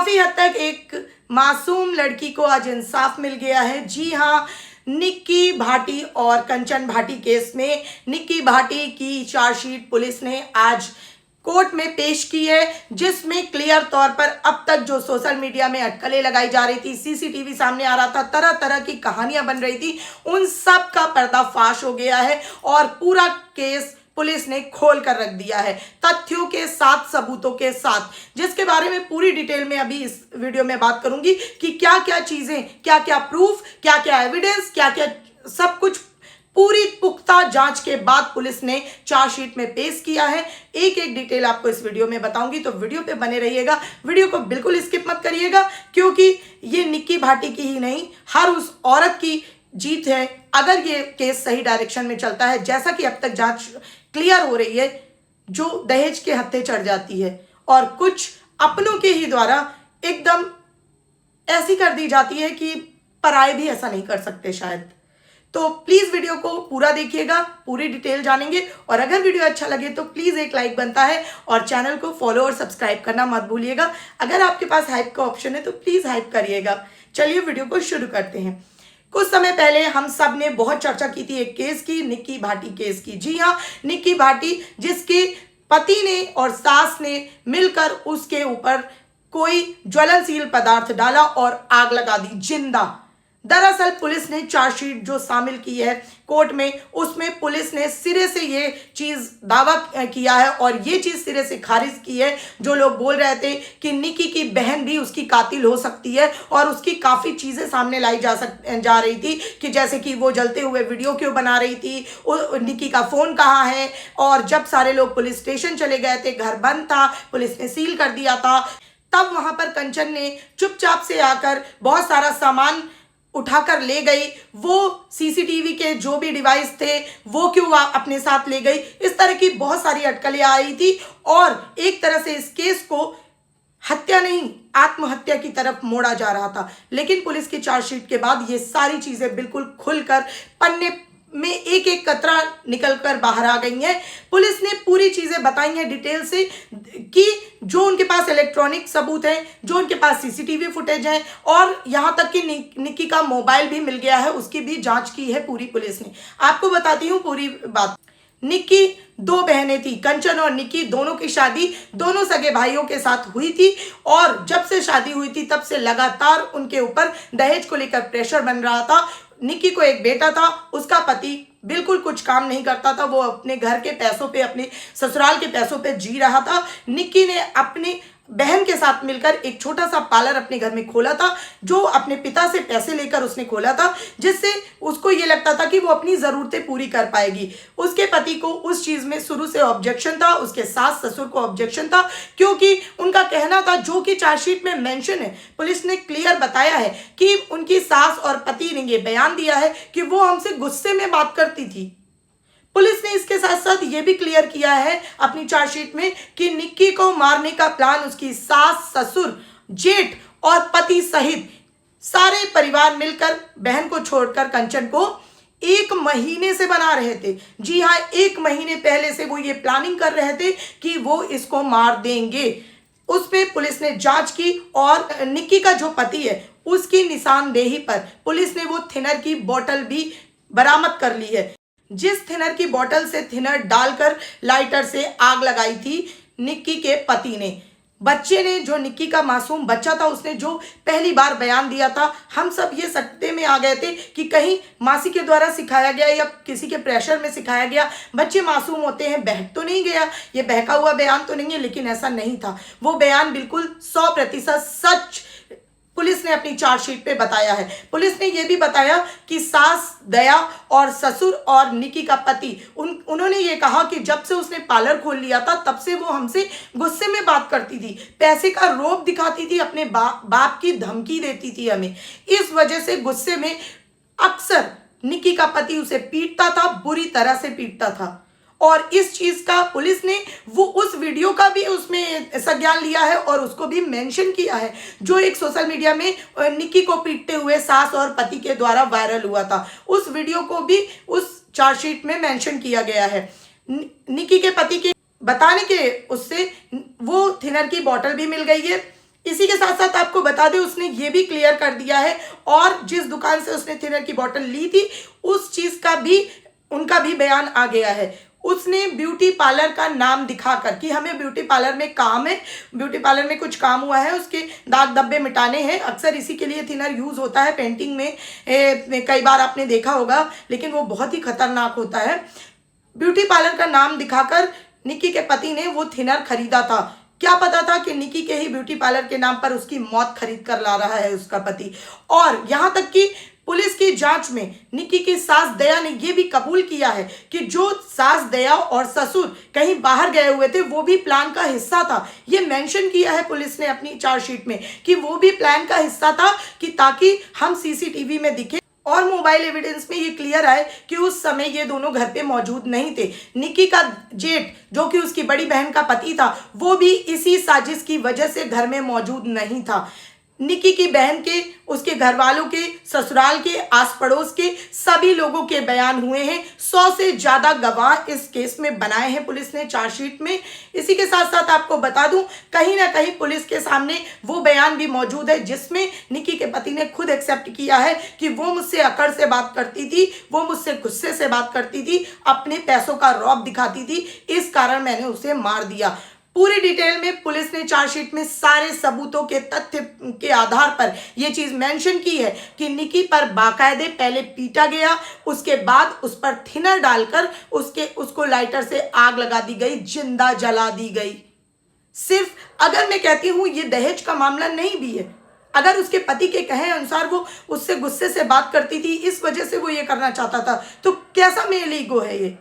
काफी हद तक एक मासूम लड़की को आज इंसाफ मिल गया है। जी हाँ, निक्की भाटी और कंचन भाटी केस में निक्की भाटी की चार्जशीट पुलिस ने आज कोर्ट में पेश की है, जिसमें क्लियर तौर पर अब तक जो सोशल मीडिया में अटकलें लगाई जा रही थी, सीसीटीवी सामने आ रहा था, तरह तरह की कहानियां बन रही थी, उन सब का पर्दाफाश हो गया है और पूरा केस पुलिस ने खोल कर रख दिया है, तथ्यों के साथ, सबूतों के साथ, जिसके बारे में पूरी डिटेल में अभी इस वीडियो में बात करूंगी कि क्या क्या चीजें, क्या क्या प्रूफ, क्या क्या एविडेंस, क्या क्या सब कुछ पूरी पुख्ता जांच के बाद पुलिस ने चार्जशीट में पेश किया है। एक एक डिटेल आपको इस वीडियो में बताऊंगी, तो वीडियो पे बने रहिएगा, वीडियो को बिल्कुल स्किप मत करिएगा, क्योंकि ये निक्की भाटी की ही नहीं, हर उस औरत की जीत है अगर ये केस सही डायरेक्शन में चलता है। जैसा कि अब तक जांच क्लियर हो रही है, जो दहेज के हत्थे चढ़ जाती है और कुछ अपनों के ही द्वारा एकदम ऐसी कर दी जाती है कि पराये भी ऐसा नहीं कर सकते शायद। तो प्लीज वीडियो को पूरा देखिएगा, पूरी डिटेल जानेंगे, और अगर वीडियो अच्छा लगे तो प्लीज एक लाइक बनता है और चैनल को फॉलो और सब्सक्राइब करना मत भूलिएगा। अगर आपके पास हाइप का ऑप्शन है तो प्लीज हाइप करिएगा। चलिए वीडियो को शुरू करते हैं। कुछ समय पहले हम सब ने बहुत चर्चा की थी एक केस की, निक्की भाटी केस की। जी हाँ, निक्की भाटी, जिसके पति ने और सास ने मिलकर उसके ऊपर कोई ज्वलनशील पदार्थ डाला और आग लगा दी जिंदा। दरअसल पुलिस ने चार्जशीट जो शामिल की है कोर्ट में, उसमें पुलिस ने सिरे से ये चीज दावा किया है और ये चीज सिरे से खारिज की है। जो लोग बोल रहे थे कि निक्की की बहन भी उसकी कातिल हो सकती है और उसकी काफी चीजें सामने लाई जा रही थी, कि जैसे कि वो जलते हुए वीडियो क्यों बना रही थी, निक्की का फोन कहाँ है, और जब सारे लोग पुलिस स्टेशन चले गए थे, घर बंद था, पुलिस ने सील कर दिया था, तब वहां पर कंचन ने चुपचाप से आकर बहुत सारा सामान उठाकर ले गई। वो सीसीटीवी के जो भी डिवाइस थे वो क्यों अपने साथ ले गई, इस तरह की बहुत सारी अटकलें आई थी और एक तरह से इस केस को हत्या नहीं आत्महत्या की तरफ मोड़ा जा रहा था। लेकिन पुलिस की चार्जशीट के बाद ये सारी चीजें बिल्कुल खुलकर पन्ने में एक एक कतरा निकलकर बाहर आ गई हैं। पुलिस ने पूरी चीजें बताई हैं डिटेल से, कि जो उनके पास इलेक्ट्रॉनिक सबूत हैं, जो उनके पास सीसीटीवी फुटेज है, और यहां तक कि निक्की का मोबाइल भी मिल गया है, उसकी भी जांच की है पूरी पुलिस ने। आपको बताती हूँ पूरी बात। निक्की दो बहनें थी, कंचन और निक्की, दोनों की शादी दोनों सगे भाइयों के साथ हुई थी, और जब से शादी हुई थी तब से लगातार उनके ऊपर दहेज को लेकर प्रेशर बन रहा था। निक्की को एक बेटा था, उसका पति बिल्कुल कुछ काम नहीं करता था, वो अपने घर के पैसों पे, अपने ससुराल के पैसों पे जी रहा था। निक्की ने अपनी बहन के साथ मिलकर एक छोटा सा पार्लर अपने घर में खोला था, जो अपने पिता से पैसे लेकर उसने खोला था, जिससे उसको ये लगता था कि वो अपनी जरूरतें पूरी कर पाएगी। उसके पति को उस चीज में शुरू से ऑब्जेक्शन था, उसके सास ससुर को ऑब्जेक्शन था, क्योंकि उनका कहना था, जो कि चार्जशीट में मेंशन है, पुलिस ने क्लियर बताया है कि उनकी सास और पति ने ये बयान दिया है कि वो हमसे गुस्से में बात करती थी। पुलिस ने इसके साथ साथ ये भी क्लियर किया है अपनी चार्जशीट में कि निक्की को मारने का प्लान उसकी सास, ससुर, जेठ और पति सहित सारे परिवार मिलकर बहन को छोड़कर कंचन को 1 महीने से बना रहे थे। जी हाँ, 1 महीने पहले से वो ये प्लानिंग कर रहे थे कि वो इसको मार देंगे। उस पे पुलिस ने जांच की और निक्की का जो पति है उसकी निशानदेही पर पुलिस ने वो थिनर की बोतल भी बरामद कर ली है, जिस थिनर की बोतल से थिनर डालकर लाइटर से आग लगाई थी निक्की के पति ने। बच्चे ने, जो निक्की का मासूम बच्चा था, उसने जो पहली बार बयान दिया था, हम सब ये सकते में आ गए थे कि कहीं मासी के द्वारा सिखाया गया या किसी के प्रेशर में सिखाया गया। बच्चे मासूम होते हैं, बहक तो नहीं गया, ये बहका हुआ बयान तो नहीं है, लेकिन ऐसा नहीं था। वो बयान बिल्कुल 100% सच पुलिस ने अपनी चार्जशीट पे बताया है। पुलिस ने यह भी बताया कि सास दया और ससुर और निक्की का पति, उन्होंने ये कहा कि जब से उसने पार्लर खोल लिया था तब से वो हमसे गुस्से में बात करती थी, पैसे का रोब दिखाती थी, अपने बाप की धमकी देती थी हमें। इस वजह से गुस्से में अक्सर निक्की का पति उसे पीटता था, बुरी तरह से पीटता था। और इस चीज का पुलिस ने वो उस वीडियो का भी उसमें संज्ञान लिया है और उसको भी मेंशन किया है, जो एक सोशल मीडिया में निक्की को पीटते हुए सास और पति के द्वारा वायरल हुआ था। उस वीडियो को भी उस चार्जशीट में मेंशन किया गया है। निक्की के पति के बताने के उससे वो थिनर की बोतल भी मिल गई है, इसी के साथ साथ आपको बता दें उसने ये भी क्लियर कर दिया है, और जिस दुकान से उसने थिनर की बोतल ली थी उस चीज का भी उनका भी बयान आ गया है। उसने ब्यूटी पार्लर का नाम दिखाकर कि हमें ब्यूटी पार्लर में काम है, ब्यूटी पार्लर में कुछ काम हुआ है, उसके दाग धब्बे मिटाने हैं। अक्सर इसी के लिए थिनर यूज होता है पेंटिंग में, कई बार आपने देखा होगा, लेकिन वो बहुत ही खतरनाक होता है। ब्यूटी पार्लर का नाम दिखाकर निक्की के पति ने वो थिनर खरीदा था। क्या पता था कि निक्की के ही ब्यूटी पार्लर के नाम पर उसकी मौत खरीद कर ला रहा है उसका पति। और यहां तक कि पुलिस की जांच में निक्की की सास दया ने यह भी कबूल किया है कि जो सास दया और ससुर कहीं बाहर गए हुए थे वो भी प्लान का हिस्सा था। ये मेंशन किया है पुलिस ने अपनी चार्जशीट में कि वो भी प्लान का हिस्सा था, कि ताकि हम सीसीटीवी में दिखे और मोबाइल एविडेंस में ये क्लियर आए कि उस समय ये दोनों घर पे मौजूद नहीं थे। निक्की का जेठ जो कि उसकी बड़ी बहन का पति था वो भी इसी साजिश की वजह से घर में मौजूद नहीं था। निक्की की बहन के, उसके घर वालों के, ससुराल के, आस पड़ोस के सभी लोगों के बयान हुए हैं। 100 से ज़्यादा गवाह इस केस में बनाए हैं पुलिस ने चार्जशीट में। इसी के साथ साथ आपको बता दूं, कहीं ना कहीं पुलिस के सामने वो बयान भी मौजूद है जिसमें निक्की के पति ने खुद एक्सेप्ट किया है कि वो मुझसे अकड़ से बात करती थी, वो मुझसे गुस्से से बात करती थी, अपने पैसों का रौब दिखाती थी, इस कारण मैंने उसे मार दिया। पूरी डिटेल में पुलिस ने चार्जशीट में सारे सबूतों के तथ्य के आधार पर यह चीज मेंशन की है कि निक्की पर बाकायदे पहले पीटा गया, उसके बाद उस पर थिनर डालकर उसको लाइटर से आग लगा दी गई, जिंदा जला दी गई। सिर्फ अगर मैं कहती हूं ये दहेज का मामला नहीं भी है, अगर उसके पति के कहे अनुसार वो उससे गुस्से से बात करती थी, इस वजह से वो ये करना चाहता था, तो कैसा मेल ईगो है ये।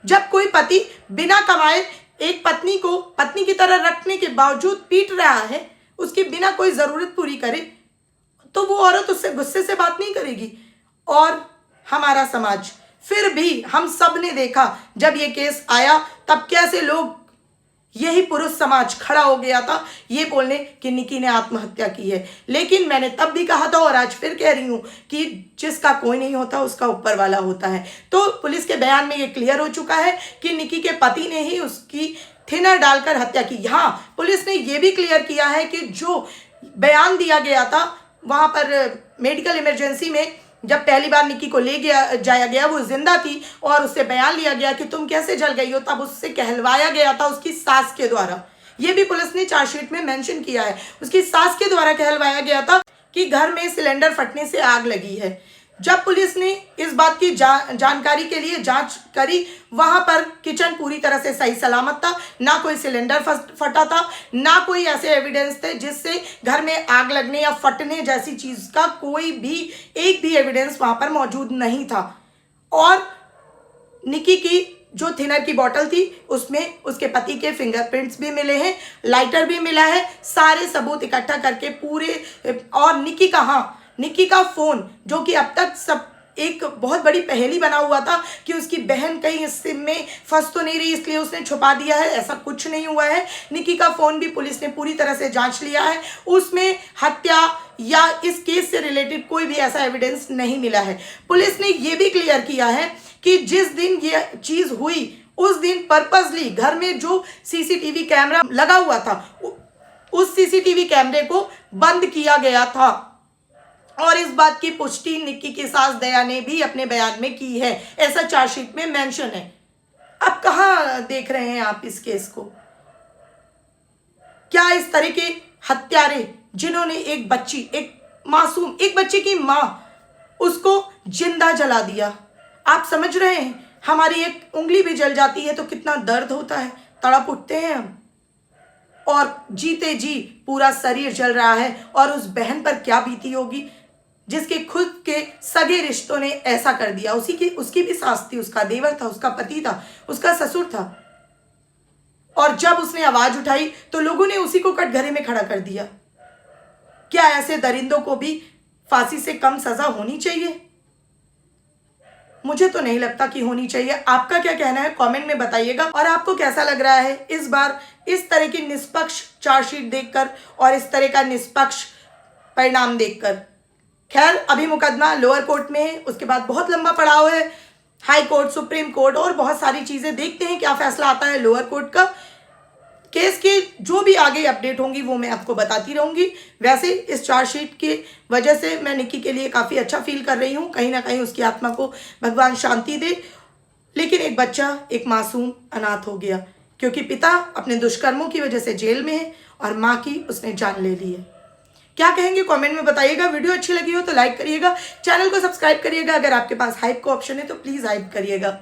जब कोई पति बिना कमाए एक पत्नी को पत्नी की तरह रखने के बावजूद पीट रहा है, उसकी बिना कोई जरूरत पूरी करे, तो वो औरत उससे गुस्से से बात नहीं करेगी। और हमारा समाज, फिर भी हम सब ने देखा जब ये केस आया तब कैसे लोग, यही पुरुष समाज खड़ा हो गया था ये बोलने कि निक्की ने आत्महत्या की है। लेकिन मैंने तब भी कहा था और आज फिर कह रही हूं कि जिसका कोई नहीं होता उसका ऊपर वाला होता है। तो पुलिस के बयान में ये क्लियर हो चुका है कि निक्की के पति ने ही उसकी थिनर डालकर हत्या की। हाँ, पुलिस ने ये भी क्लियर किया है कि जो बयान दिया गया था वहां पर मेडिकल इमरजेंसी में, जब पहली बार निक्की को जाया गया, वो जिंदा थी और उससे बयान लिया गया कि तुम कैसे जल गई हो, तब उससे कहलवाया गया था उसकी सास के द्वारा। ये भी पुलिस ने चार्जशीट में मेंशन किया है, उसकी सास के द्वारा कहलवाया गया था कि घर में सिलेंडर फटने से आग लगी है। जब पुलिस ने इस बात की जानकारी के लिए जांच करी, वहां पर किचन पूरी तरह से सही सलामत था, ना कोई सिलेंडर फटा था, ना कोई ऐसे एविडेंस थे जिससे घर में आग लगने या फटने जैसी चीज का कोई भी एक भी एविडेंस वहां पर मौजूद नहीं था। और निक्की की जो थिनर की बोतल थी उसमें उसके पति के फिंगरप्रिंट्स भी मिले हैं, लाइटर भी मिला है। सारे सबूत इकट्ठा करके पूरे, और निक्की का फोन जो कि अब तक सब एक बहुत बड़ी पहेली बना हुआ था कि उसकी बहन कहीं इस सिम में फंस तो नहीं रही इसलिए उसने छुपा दिया है, ऐसा कुछ नहीं हुआ है। निक्की का फोन भी पुलिस ने पूरी तरह से जांच लिया है, उसमें हत्या या इस केस से रिलेटेड कोई भी ऐसा एविडेंस नहीं मिला है। पुलिस ने यह भी क्लियर किया है कि जिस दिन ये चीज हुई उस दिन पर्पसली घर में जो सीसीटीवी कैमरा लगा हुआ था उस सीसीटीवी कैमरे को बंद किया गया था। और इस बात की पुष्टि निक्की की सास दया ने भी अपने बयान में की है, ऐसा चार्जशीट में मेंशन है। अब कहां देख रहे हैं आप इस केस को? क्या इस तरह के हत्यारे जिन्होंने एक बच्ची, एक मासूम, एक बच्चे की मां, उसको जिंदा जला दिया, आप समझ रहे हैं? हमारी एक उंगली भी जल जाती है तो कितना दर्द होता है, तड़प उठते हैं हम, और जीते जी पूरा शरीर जल रहा है। और उस बहन पर क्या बीती होगी जिसके खुद के सगे रिश्तों ने ऐसा कर दिया। उसकी भी सास थी, उसका देवर था, उसका पति था, उसका ससुर था, और जब उसने आवाज उठाई तो लोगों ने उसी को कटघरे में खड़ा कर दिया। क्या ऐसे दरिंदों को भी फांसी से कम सजा होनी चाहिए? मुझे तो नहीं लगता कि होनी चाहिए। आपका क्या कहना है कमेंट में बताइएगा। और आपको कैसा लग रहा है इस बार इस तरह की निष्पक्ष चार्जशीट देखकर और इस तरह का निष्पक्ष परिणाम देखकर? खैर, अभी मुकदमा लोअर कोर्ट में है, उसके बाद बहुत लंबा पड़ाव है, हाई कोर्ट, सुप्रीम कोर्ट और बहुत सारी चीजें। देखते हैं क्या फैसला आता है लोअर कोर्ट का। केस की जो भी आगे अपडेट होंगी वो मैं आपको बताती रहूँगी। वैसे इस चार्जशीट की वजह से मैं निक्की के लिए काफ़ी अच्छा फील कर रही हूँ, कहीं ना कहीं उसकी आत्मा को भगवान शांति दे। लेकिन एक बच्चा, एक मासूम अनाथ हो गया क्योंकि पिता अपने दुष्कर्मों की वजह से जेल में है और माँ की उसने जान ले ली है। क्या कहेंगे कमेंट में बताइएगा। वीडियो अच्छी लगी हो तो लाइक करिएगा, चैनल को सब्सक्राइब करिएगा। अगर आपके पास हाइप का ऑप्शन है तो प्लीज़ हाइप करिएगा।